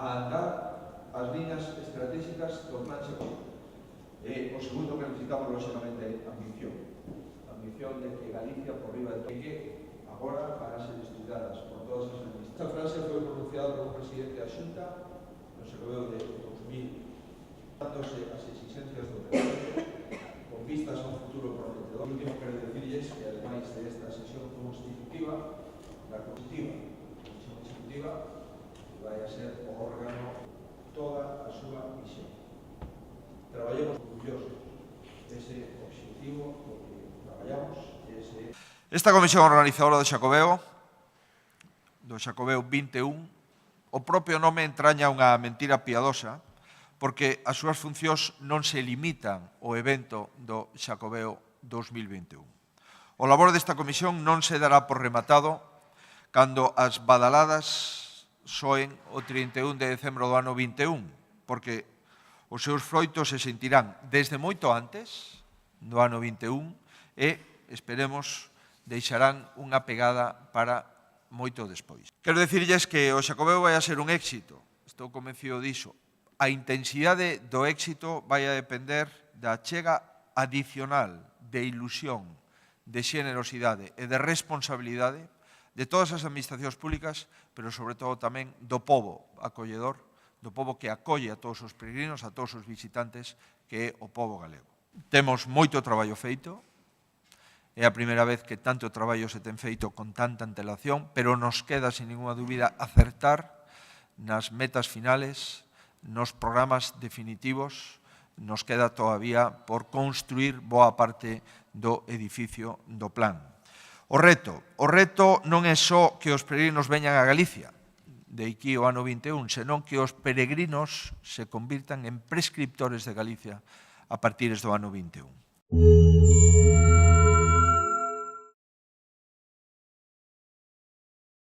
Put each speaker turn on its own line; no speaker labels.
andar as líneas estratégicas do plan Xacobeo. O segundo que necesitamos, lógicamente, é ambición. Ambición de que Galicia, por riba de todo, que agora van a ser estudiadas por todas as administraciones. Esta frase foi pronunciada por un presidente da Xunta no Xacobeo de 2000, dándose as exigencias do territorio con vistas a un futuro prometedor. O último quero decirles que, ademais de esta sesión constitutiva, la Comisión Executiva vai a ser o órgano toda a súa misión. Traballemos orgullosos dese objetivo, porque traballamos ese... Esta comisión organizadora do Xacobeo 21, o propio nome entraña unha mentira piadosa, porque as súas funcións non se limitan ao evento do Xacobeo 2021. O labor desta comisión non se dará por rematado cando as badaladas soen o 31 de decembro do ano 21, porque os seus froitos se sentirán desde moito antes do ano 21 e, esperemos, deixarán unha pegada para moito despois. Quero dicirlles que o Xacobeo vai a ser un éxito, estou convencido diso. A intensidade do éxito vai a depender da achega adicional de ilusión, de xenerosidade e de responsabilidade de todas as administracións públicas, pero sobre todo tamén do pobo acolledor, do pobo que acolle a todos os peregrinos, a todos os visitantes, que é o pobo galego. Temos moito traballo feito, é a primeira vez que tanto traballo se ten feito con tanta antelación, pero nos queda, sin ninguna dúbida, acertar nas metas finales, nos programas definitivos, nos queda todavía por construir boa parte do edificio do plan. O reto non é só que os peregrinos veñan a Galicia, de aquí o ano 21, senón que os peregrinos se convirtan en prescriptores de Galicia a partir do ano 21.